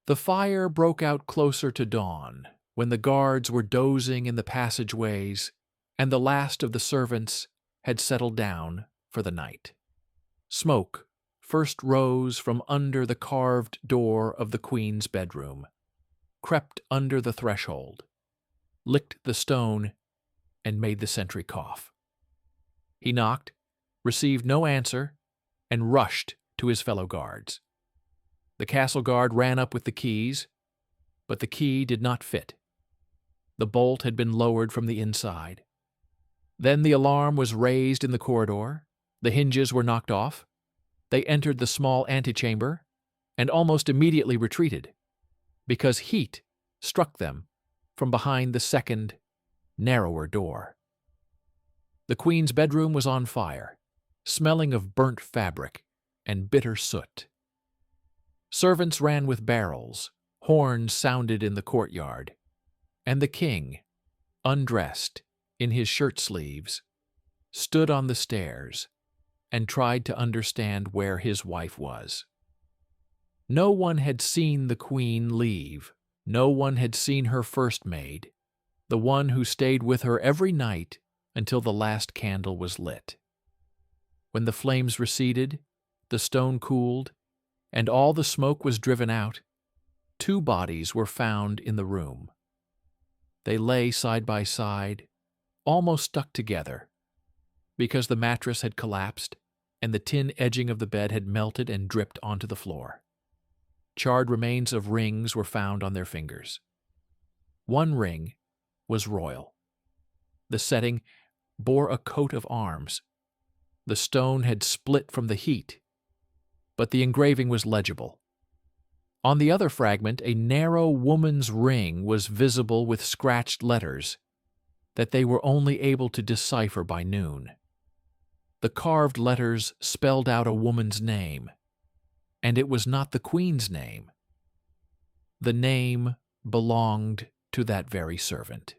The fire broke out closer to dawn, when the guards were dozing in the passageways and the last of the servants had settled down for the night. Smoke first rose from under the carved door of the queen's bedroom, crept under the threshold, licked the stone, and made the sentry cough. He knocked, received no answer, and rushed to his fellow guards. The castle guard ran up with the keys, but the key did not fit. The bolt had been lowered from the inside. Then the alarm was raised in the corridor, the hinges were knocked off, they entered the small antechamber, and almost immediately retreated, because heat struck them from behind the second, narrower door. The queen's bedroom was on fire, smelling of burnt fabric and bitter soot. Servants ran with barrels, horns sounded in the courtyard, and the king, undressed, in his shirt sleeves, stood on the stairs and tried to understand where his wife was. No one had seen the queen leave. No one had seen her first maid, the one who stayed with her every night until the last candle was lit. When the flames receded, the stone cooled, and all the smoke was driven out, 2 bodies were found in the room. They lay side by side, almost stuck together, because the mattress had collapsed and the tin edging of the bed had melted and dripped onto the floor. Charred remains of rings were found on their fingers. One ring was royal. The setting bore a coat of arms. The stone had split from the heat, but the engraving was legible. On the other fragment, a narrow woman's ring was visible with scratched letters that they were only able to decipher by noon. The carved letters spelled out a woman's name, and it was not the queen's name. The name belonged to that very servant.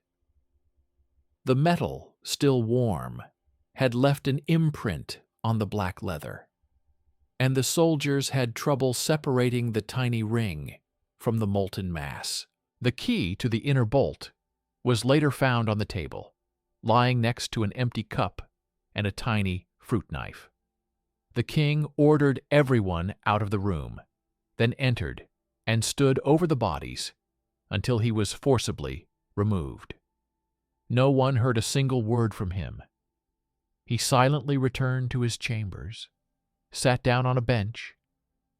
The metal, still warm, had left an imprint on the black leather, and the soldiers had trouble separating the tiny ring from the molten mass. The key to the inner bolt was later found on the table, lying next to an empty cup and a tiny fruit knife. The king ordered everyone out of the room, then entered and stood over the bodies until he was forcibly removed. No one heard a single word from him. He silently returned to his chambers, sat down on a bench,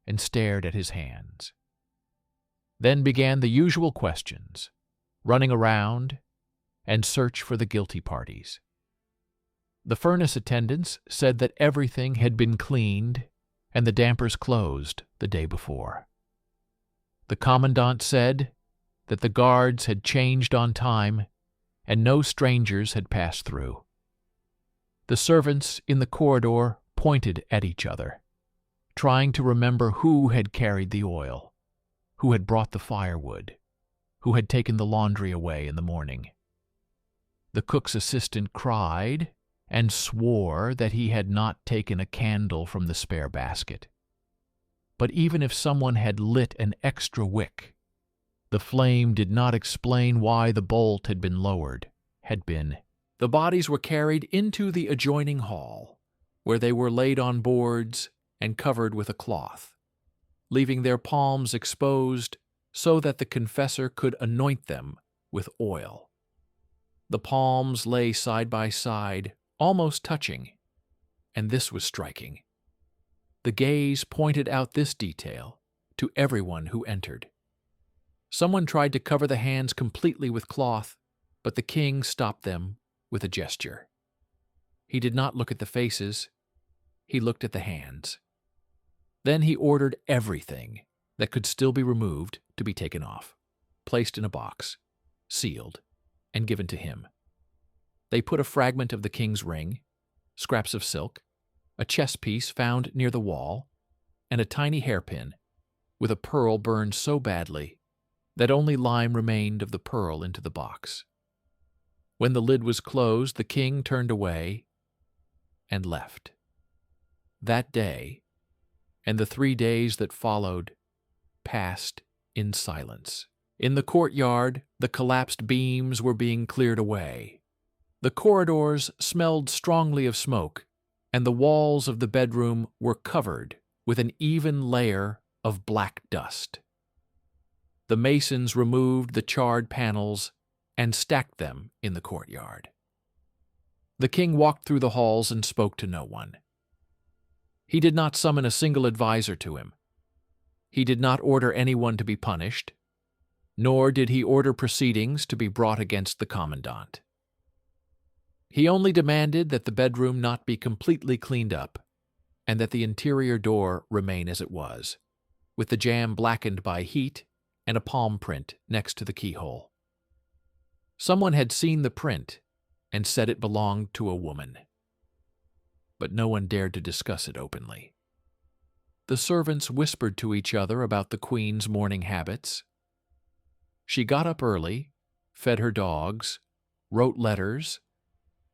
and stared at his hands. Then began the usual questions, running around, and search for the guilty parties. The furnace attendants said that everything had been cleaned and the dampers closed the day before. The commandant said that the guards had changed on time and no strangers had passed through. The servants in the corridor pointed at each other, trying to remember who had carried the oil, who had brought the firewood, who had taken the laundry away in the morning. The cook's assistant cried and swore that he had not taken a candle from the spare basket. But even if someone had lit an extra wick, the flame did not explain why the bolt had been lowered, The bodies were carried into the adjoining hall, where they were laid on boards and covered with a cloth, leaving their palms exposed so that the confessor could anoint them with oil. The palms lay side by side, almost touching, and this was striking. The gaze pointed out this detail to everyone who entered. Someone tried to cover the hands completely with cloth, but the king stopped them with a gesture. He did not look at the faces, he looked at the hands. Then he ordered everything that could still be removed to be taken off, placed in a box, sealed, and given to him. They put a fragment of the king's ring, scraps of silk, a chess piece found near the wall, and a tiny hairpin with a pearl burned so badly that only lime remained of the pearl into the box. When the lid was closed, the king turned away and left. That day, and the 3 days that followed, passed in silence. In the courtyard, the collapsed beams were being cleared away. The corridors smelled strongly of smoke, and the walls of the bedroom were covered with an even layer of black dust. The masons removed the charred panels and stacked them in the courtyard. The king walked through the halls and spoke to no one. He did not summon a single advisor to him. He did not order anyone to be punished, nor did he order proceedings to be brought against the commandant. He only demanded that the bedroom not be completely cleaned up, and that the interior door remain as it was, with the jamb blackened by heat and a palm print next to the keyhole. Someone had seen the print and said it belonged to a woman, but no one dared to discuss it openly. The servants whispered to each other about the queen's morning habits. She got up early, fed her dogs, wrote letters,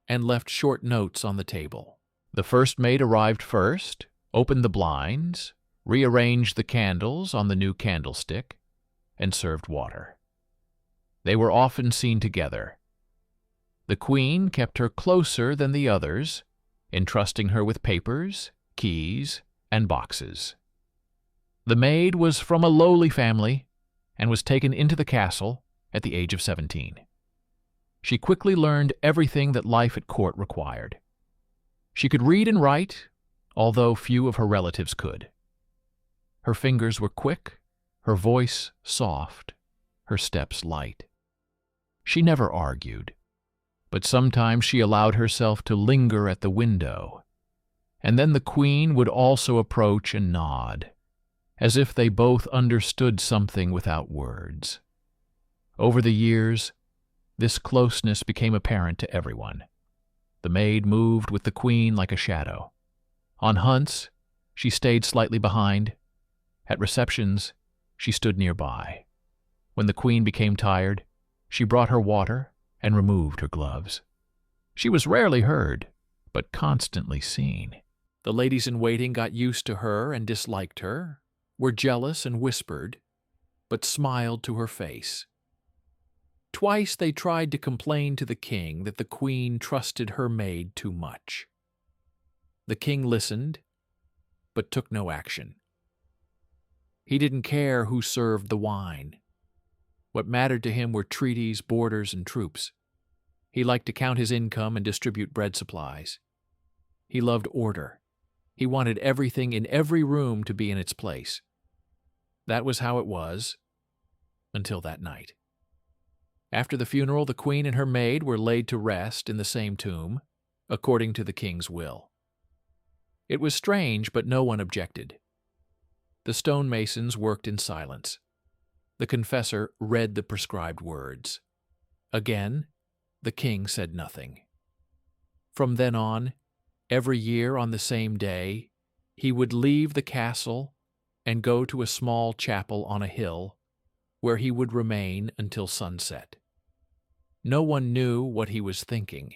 and left short notes on the table. The first maid arrived first, opened the blinds, rearranged the candles on the new candlestick, and served water. They were often seen together. The queen kept her closer than the others, entrusting her with papers, keys, and boxes. The maid was from a lowly family and was taken into the castle at the age of 17. She quickly learned everything that life at court required. She could read and write, although few of her relatives could. Her fingers were quick, her voice soft, her steps light. She never argued, but sometimes she allowed herself to linger at the window, and then the queen would also approach and nod, as if they both understood something without words. Over the years, this closeness became apparent to everyone. The maid moved with the queen like a shadow. On hunts, she stayed slightly behind. At receptions, she stood nearby. When the queen became tired, she brought her water and removed her gloves. She was rarely heard, but constantly seen. The ladies-in-waiting got used to her and disliked her, were jealous and whispered, but smiled to her face. Twice they tried to complain to the king that the queen trusted her maid too much. The king listened, but took no action. He didn't care who served the wine. What mattered to him were treaties, borders, and troops. He liked to count his income and distribute bread supplies. He loved order. He wanted everything in every room to be in its place. That was how it was, until that night. After the funeral, the queen and her maid were laid to rest in the same tomb, according to the king's will. It was strange, but no one objected. The stonemasons worked in silence. The confessor read the prescribed words. Again, the king said nothing. From then on, every year on the same day, he would leave the castle and go to a small chapel on a hill, where he would remain until sunset. No one knew what he was thinking.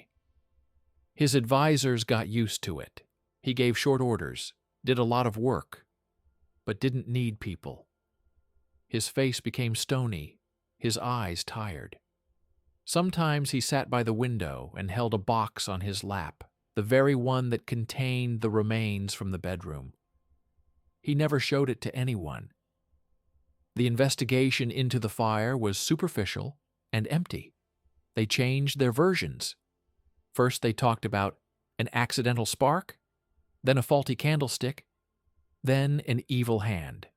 His advisors got used to it. He gave short orders, did a lot of work, but didn't need people. His face became stony, his eyes tired. Sometimes he sat by the window and held a box on his lap, the very one that contained the remains from the bedroom. He never showed it to anyone. The investigation into the fire was superficial and empty. They changed their versions. First they talked about an accidental spark, then a faulty candlestick, then an evil hand.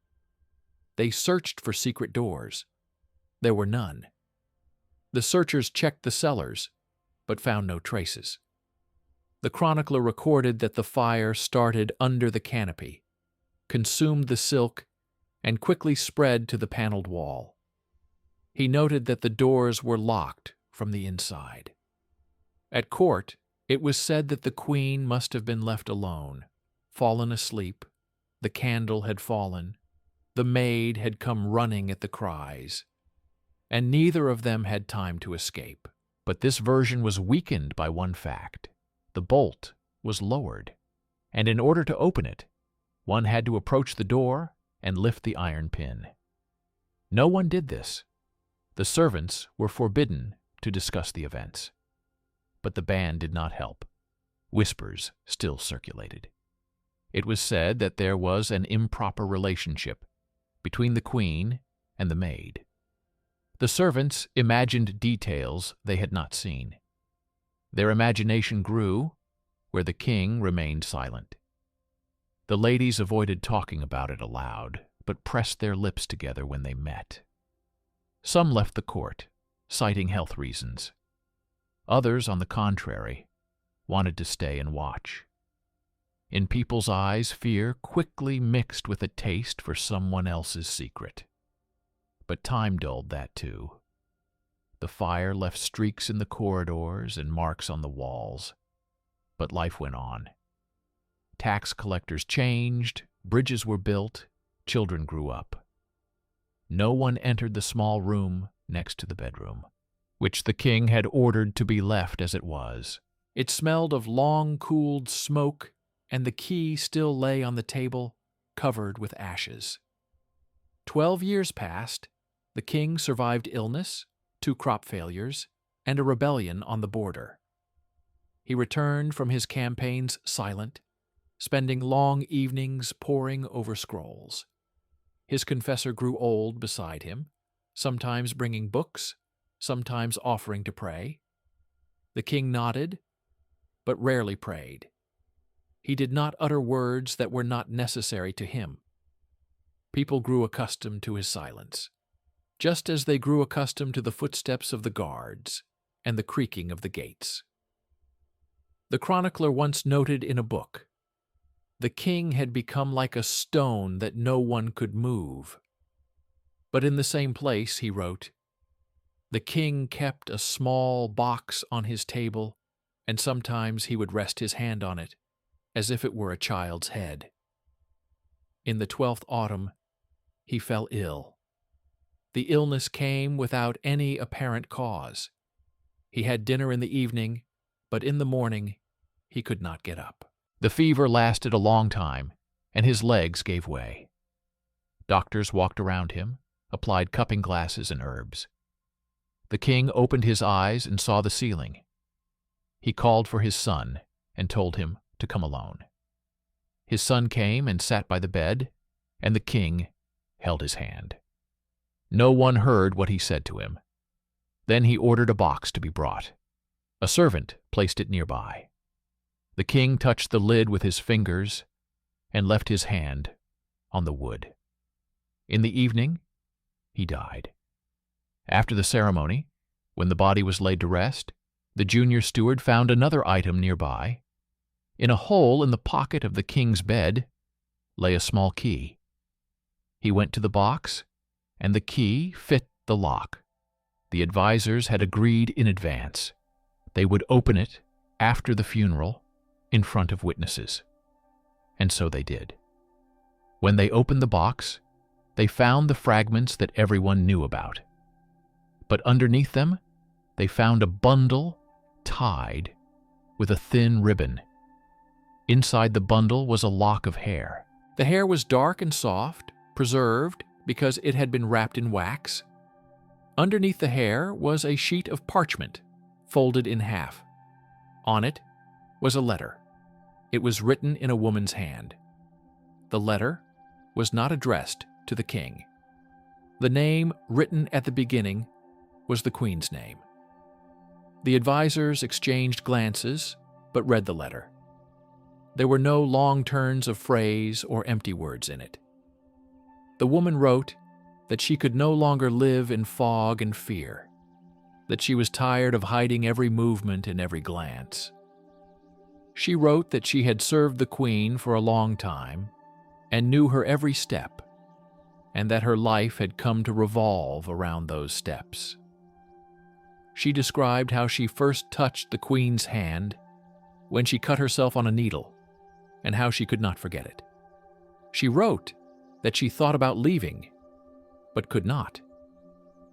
They searched for secret doors. There were none. The searchers checked the cellars, but found no traces. The chronicler recorded that the fire started under the canopy, consumed the silk, and quickly spread to the paneled wall. He noted that the doors were locked from the inside. At court, it was said that the queen must have been left alone, fallen asleep, the candle had fallen, the maid had come running at the cries, and neither of them had time to escape. But this version was weakened by one fact. The bolt was lowered, and in order to open it, one had to approach the door and lift the iron pin. No one did this. The servants were forbidden to discuss the events. But the ban did not help. Whispers still circulated. It was said that there was an improper relationship between the queen and the maid. The servants imagined details they had not seen. Their imagination grew where the king remained silent. The ladies avoided talking about it aloud, but pressed their lips together when they met. Some left the court, citing health reasons. Others, on the contrary, wanted to stay and watch. In people's eyes, fear quickly mixed with a taste for someone else's secret. But time dulled that too. The fire left streaks in the corridors and marks on the walls. But life went on. Tax collectors changed, bridges were built, children grew up. No one entered the small room next to the bedroom, which the king had ordered to be left as it was. It smelled of long-cooled smoke, and the key still lay on the table, covered with ashes. 12 years passed. The king survived illness, 2 crop failures, and a rebellion on the border. He returned from his campaigns silent, spending long evenings poring over scrolls. His confessor grew old beside him, sometimes bringing books, sometimes offering to pray. The king nodded, but rarely prayed. He did not utter words that were not necessary to him. People grew accustomed to his silence, just as they grew accustomed to the footsteps of the guards and the creaking of the gates. The chronicler once noted in a book, "The king had become like a stone that no one could move." But in the same place, he wrote, "The king kept a small box on his table, and sometimes he would rest his hand on it, as if it were a child's head." In the 12th autumn, he fell ill. The illness came without any apparent cause. He had dinner in the evening, but in the morning he could not get up. The fever lasted a long time, and his legs gave way. Doctors walked around him, applied cupping glasses and herbs. The king opened his eyes and saw the ceiling. He called for his son and told him to come alone. His son came and sat by the bed, and the king held his hand. No one heard what he said to him. Then he ordered a box to be brought. A servant placed it nearby. The king touched the lid with his fingers and left his hand on the wood. In the evening, he died. After the ceremony, when the body was laid to rest, the junior steward found another item nearby. In a hole in the pocket of the king's bed lay a small key. He went to the box, and the key fit the lock. The advisors had agreed in advance. They would open it after the funeral in front of witnesses. And so they did. When they opened the box, they found the fragments that everyone knew about. But underneath them, they found a bundle tied with a thin ribbon. Inside the bundle was a lock of hair. The hair was dark and soft, preserved because it had been wrapped in wax. Underneath the hair was a sheet of parchment, folded in half. On it was a letter. It was written in a woman's hand. The letter was not addressed to the king. The name written at the beginning was the queen's name. The advisors exchanged glances, but read the letter. There were no long turns of phrase or empty words in it. The woman wrote that she could no longer live in fog and fear, that she was tired of hiding every movement and every glance. She wrote that she had served the queen for a long time and knew her every step, and that her life had come to revolve around those steps. She described how she first touched the queen's hand when she cut herself on a needle, and how she could not forget it. She wrote that she thought about leaving, but could not.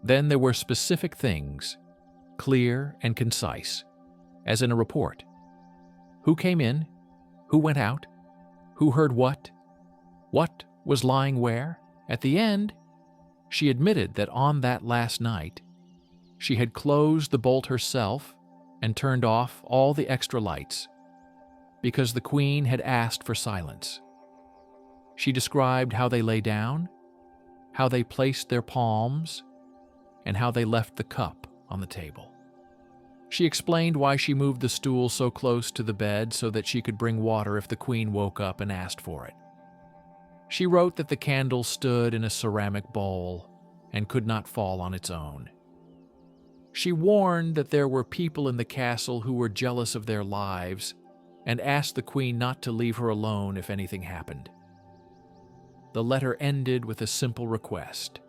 Then there were specific things, clear and concise, as in a report. Who came in? Who went out? Who heard what? What was lying where? At the end, She admitted that on that last night, she had closed the bolt herself and turned off all the extra lights because the Queen had asked for silence. She described how they lay down, how they placed their palms, and how they left the cup on the table. She explained why she moved the stool so close to the bed so that she could bring water if the Queen woke up and asked for it. She wrote that the candle stood in a ceramic bowl and could not fall on its own. She warned that there were people in the castle who were jealous of their lives and asked the Queen not to leave her alone if anything happened. The letter ended with a simple request.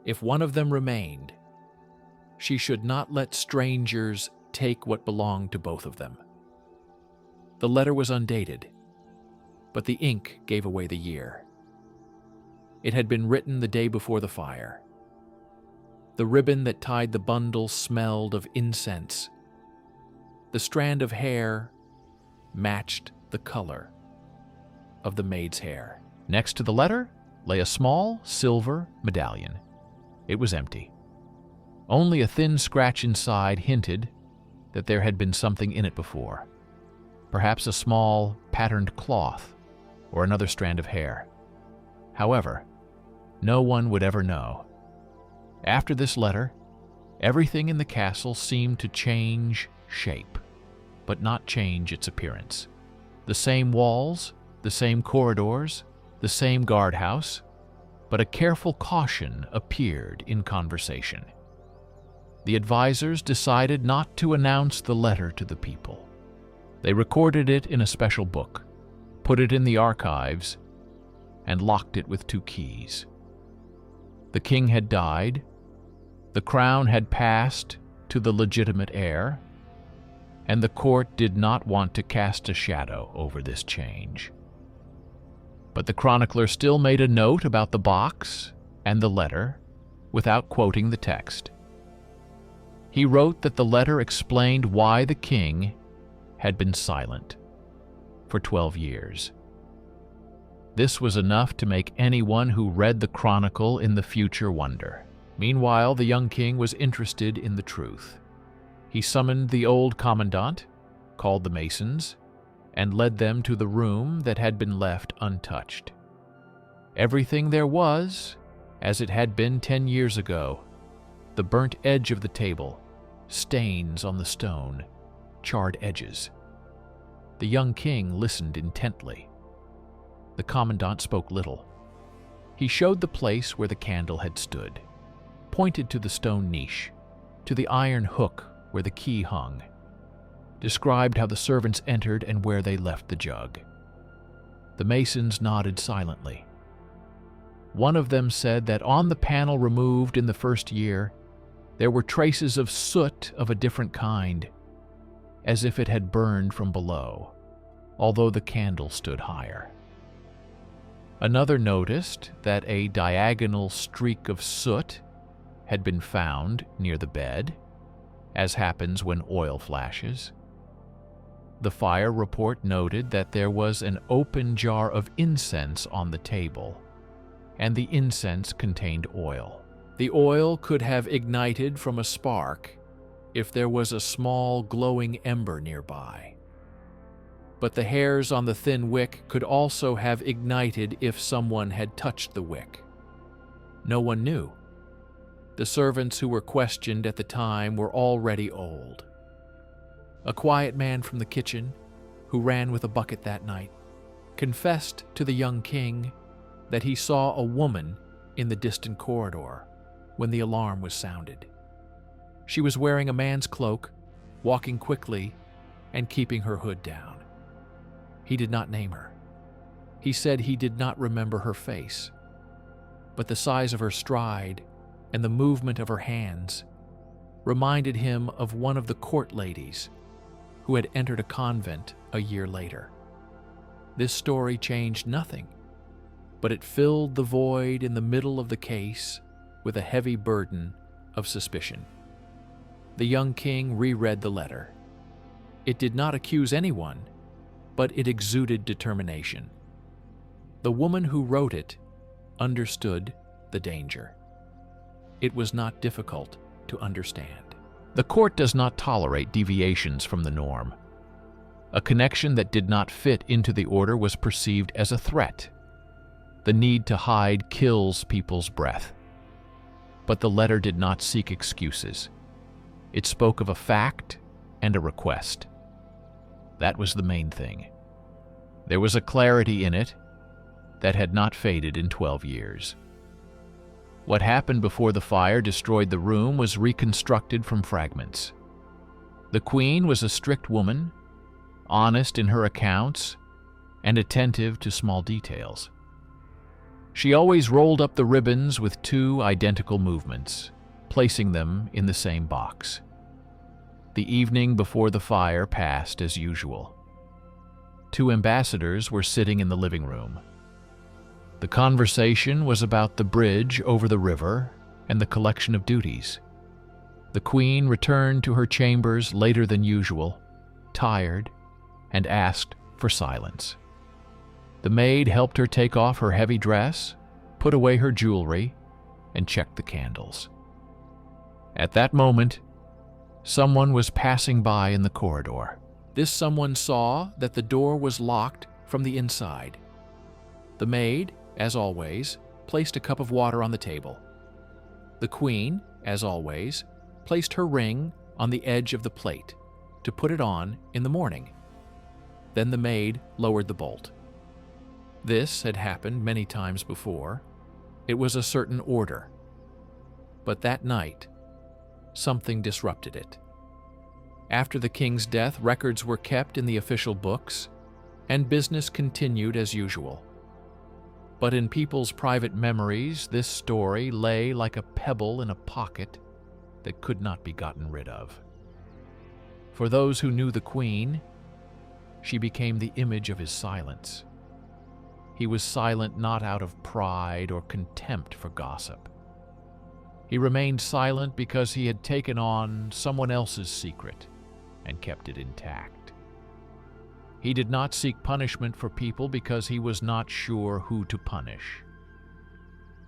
If one of them remained, she should not let strangers take what belonged to both of them. The letter was undated, but the ink gave away the year. It had been written the day before the fire. The ribbon that tied the bundle smelled of incense. The strand of hair matched the color of the maid's hair. Next to the letter lay a small silver medallion. It was empty. Only a thin scratch inside hinted that there had been something in it before. Perhaps a small, patterned cloth or another strand of hair. However, no one would ever know. After this letter, everything in the castle seemed to change shape, but not change its appearance. The same walls, the same corridors, the same guardhouse, but a careful caution appeared in conversation. The advisors decided not to announce the letter to the people. They recorded it in a special book, put it in the archives, and locked it with 2 keys. The king had died, the crown had passed to the legitimate heir, and the court did not want to cast a shadow over this change. But the chronicler still made a note about the box and the letter without quoting the text. He wrote that the letter explained why the king had been silent for 12 years. This was enough to make anyone who read the chronicle in the future wonder. Meanwhile, the young king was interested in the truth. He summoned the old commandant, called the masons, and led them to the room that had been left untouched. Everything there was, as it had been 10 years ago: the burnt edge of the table, stains on the stone, charred edges. The young king listened intently. The commandant spoke little. He showed the place where the candle had stood, pointed to the stone niche, to the iron hook where the key hung, described how the servants entered and where they left the jug. The masons nodded silently. One of them said that on the panel removed in the first year, there were traces of soot of a different kind, as if it had burned from below, although the candle stood higher. Another noticed that a diagonal streak of soot had been found near the bed, as happens when oil flashes. The fire report noted that there was an open jar of incense on the table, and the incense contained oil. The oil could have ignited from a spark if there was a small glowing ember nearby. But the hairs on the thin wick could also have ignited if someone had touched the wick. No one knew. The servants who were questioned at the time were already old. A quiet man from the kitchen, who ran with a bucket that night, confessed to the young king that he saw a woman in the distant corridor when the alarm was sounded. She was wearing a man's cloak, walking quickly, and keeping her hood down. He did not name her. He said he did not remember her face, but the size of her stride and the movement of her hands reminded him of one of the court ladies who had entered a convent a year later. This story changed nothing, but it filled the void in the middle of the case with a heavy burden of suspicion. The young king reread the letter. It did not accuse anyone, but it exuded determination. The woman who wrote it understood the danger. It was not difficult to understand. The court does not tolerate deviations from the norm. A connection that did not fit into the order was perceived as a threat. The need to hide kills people's breath. But the letter did not seek excuses. It spoke of a fact and a request. That was the main thing. There was a clarity in it that had not faded in 12 years. What happened before the fire destroyed the room was reconstructed from fragments. The queen was a strict woman, honest in her accounts, and attentive to small details. She always rolled up the ribbons with 2 identical movements, placing them in the same box. The evening before the fire passed as usual. 2 ambassadors were sitting in the living room. The conversation was about the bridge over the river and the collection of duties. The queen returned to her chambers later than usual, tired, and asked for silence. The maid helped her take off her heavy dress, put away her jewelry, and checked the candles. At that moment, someone was passing by in the corridor. This someone saw that the door was locked from the inside. The maid, as always, placed a cup of water on the table. The queen, as always, placed her ring on the edge of the plate to put it on in the morning. Then the maid lowered the bolt. This had happened many times before. It was a certain order. But that night, something disrupted it. After the king's death, records were kept in the official books, and business continued as usual. But in people's private memories, this story lay like a pebble in a pocket that could not be gotten rid of. For those who knew the queen, she became the image of his silence. He was silent not out of pride or contempt for gossip. He remained silent because he had taken on someone else's secret and kept it intact. He did not seek punishment for people because he was not sure who to punish.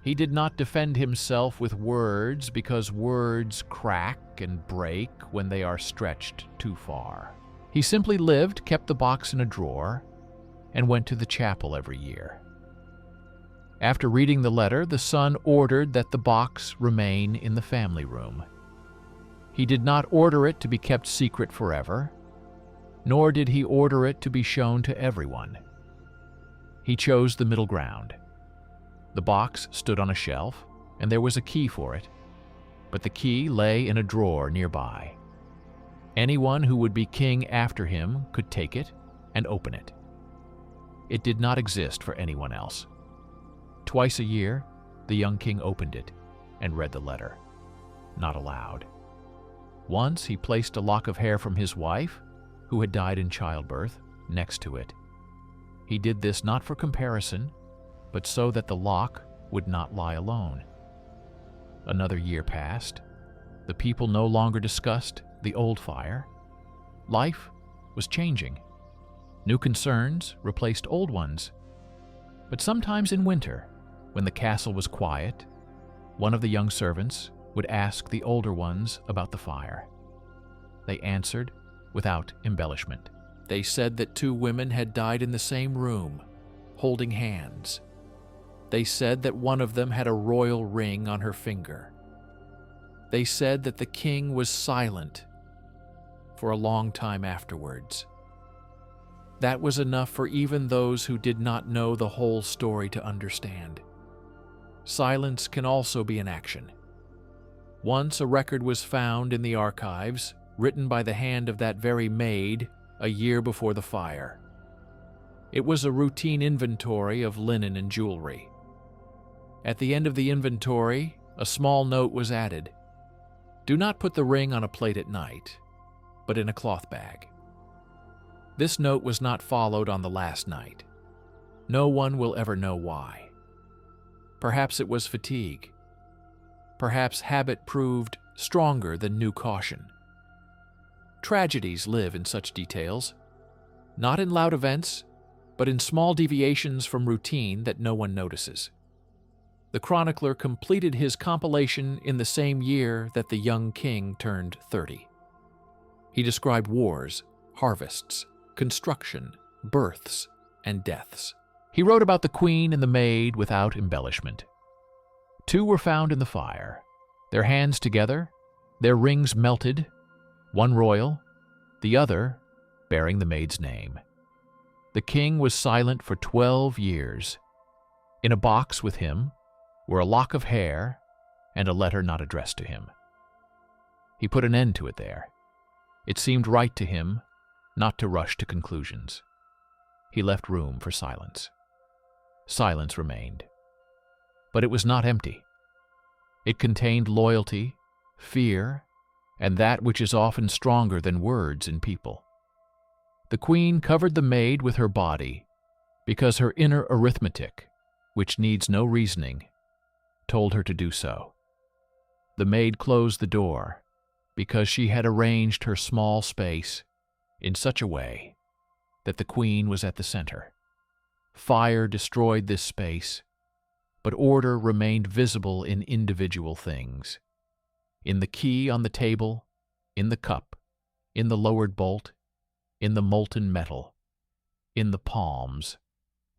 He did not defend himself with words because words crack and break when they are stretched too far. He simply lived, kept the box in a drawer, and went to the chapel every year. After reading the letter, the son ordered that the box remain in the family room. He did not order it to be kept secret forever, nor did he order it to be shown to everyone. He chose the middle ground. The box stood on a shelf, and there was a key for it, but the key lay in a drawer nearby. Anyone who would be king after him could take it and open it. It did not exist for anyone else. Twice a year, the young king opened it and read the letter, not aloud. Once he placed a lock of hair from his wife, who had died in childbirth, next to it. He did this not for comparison, but so that the lock would not lie alone. Another year passed. The people no longer discussed the old fire. Life was changing. New concerns replaced old ones. But sometimes in winter, when the castle was quiet, one of the young servants would ask the older ones about the fire. They answered without embellishment. They said that 2 women had died in the same room, holding hands. They said that one of them had a royal ring on her finger. They said that the king was silent for a long time afterwards. That was enough for even those who did not know the whole story to understand. Silence can also be an action. Once a record was found in the archives, written by the hand of that very maid a year before the fire. It was a routine inventory of linen and jewelry. At the end of the inventory, a small note was added. Do not put the ring on a plate at night, but in a cloth bag. This note was not followed on the last night. No one will ever know why. Perhaps it was fatigue. Perhaps habit proved stronger than new caution. Tragedies live in such details, not in loud events, but in small deviations from routine that no one notices. The chronicler completed his compilation in the same year that the young king turned 30. He described wars, harvests, construction, births, and deaths. He wrote about the queen and the maid without embellishment. 2 were found in the fire, their hands together, their rings melted, one royal, the other bearing the maid's name. The king was silent for 12 years. In a box with him were a lock of hair and a letter not addressed to him. He put an end to it there. It seemed right to him not to rush to conclusions. He left room for silence. Silence remained. But it was not empty. It contained loyalty, fear, and that which is often stronger than words in people. The queen covered the maid with her body because her inner arithmetic, which needs no reasoning, told her to do so. The maid closed the door because she had arranged her small space in such a way that the queen was at the center. Fire destroyed this space, but order remained visible in individual things. In the key on the table, in the cup, in the lowered bolt, in the molten metal, in the palms,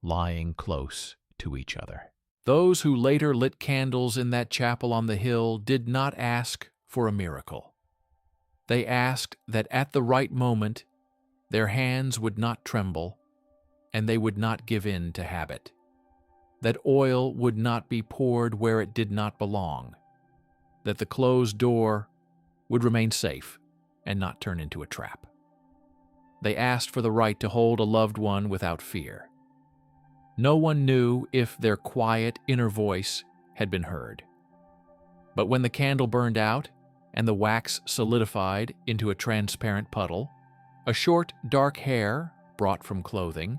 lying close to each other. Those who later lit candles in that chapel on the hill did not ask for a miracle. They asked that at the right moment their hands would not tremble and they would not give in to habit, that oil would not be poured where it did not belong, that the closed door would remain safe and not turn into a trap. They asked for the right to hold a loved one without fear. No one knew if their quiet inner voice had been heard. But when the candle burned out and the wax solidified into a transparent puddle, a short, dark hair, brought from clothing,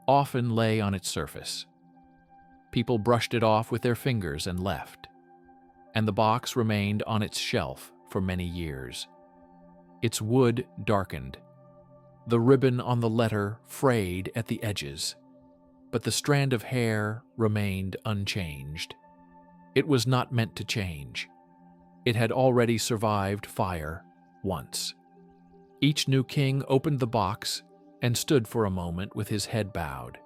often lay on its surface. People brushed it off with their fingers and left, and the box remained on its shelf for many years. Its wood darkened. The ribbon on the letter frayed at the edges, but the strand of hair remained unchanged. It was not meant to change. It had already survived fire once. Each new king opened the box and stood for a moment with his head bowed.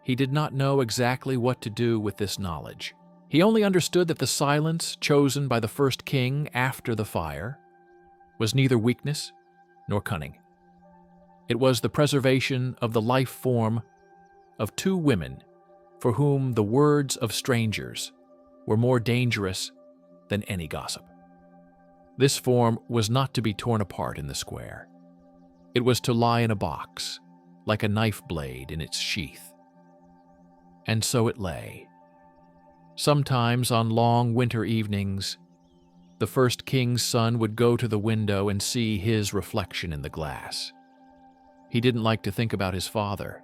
He did not know exactly what to do with this knowledge. He only understood that the silence chosen by the first king after the fire was neither weakness nor cunning. It was the preservation of the life form of 2 women for whom the words of strangers were more dangerous than any gossip. This form was not to be torn apart in the square. It was to lie in a box, like a knife blade in its sheath. And so it lay. Sometimes on long winter evenings, the first king's son would go to the window and see his reflection in the glass. He didn't like to think about his father,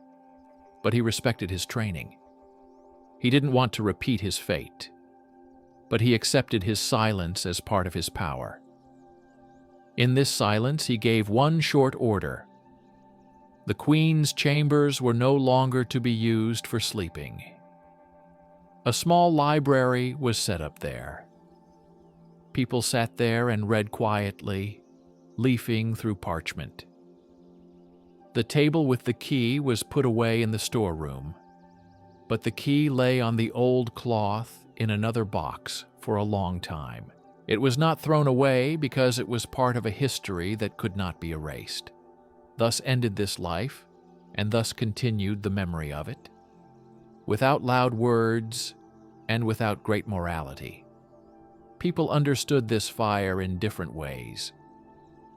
but he respected his training. He didn't want to repeat his fate, but he accepted his silence as part of his power. In this silence, he gave one short order. The queen's chambers were no longer to be used for sleeping. A small library was set up there. People sat there and read quietly, leafing through parchment. The table with the key was put away in the storeroom, but the key lay on the old cloth in another box for a long time. It was not thrown away because it was part of a history that could not be erased. Thus ended this life, and thus continued the memory of it, without loud words and without great morality. People understood this fire in different ways.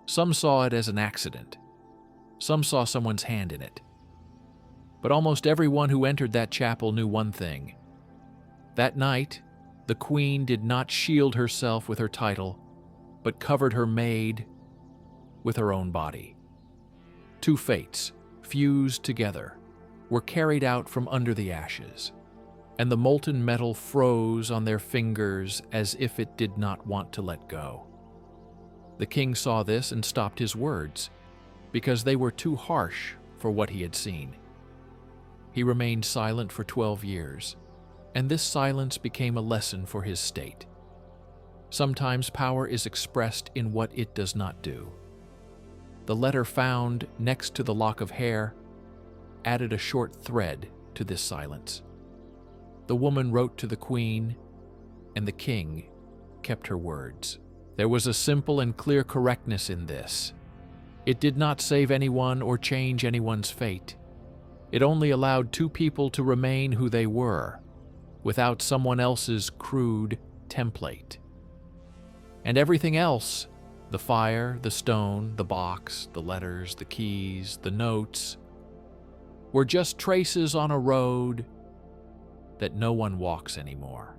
Some saw it as an accident. Some saw someone's hand in it. But almost everyone who entered that chapel knew one thing. That night, the queen did not shield herself with her title, but covered her maid with her own body. 2 fates, fused together, were carried out from under the ashes, and the molten metal froze on their fingers as if it did not want to let go. The king saw this and stopped his words, because they were too harsh for what he had seen. He remained silent for 12 years, and this silence became a lesson for his state. Sometimes power is expressed in what it does not do. The letter found next to the lock of hair added a short thread to this silence. The woman wrote to the queen, and the king kept her words. There was a simple and clear correctness in this. It did not save anyone or change anyone's fate. It only allowed two people to remain who they were, without someone else's crude template. And everything else, the fire, the stone, the box, the letters, the keys, the notes, were just traces on a road that no one walks anymore.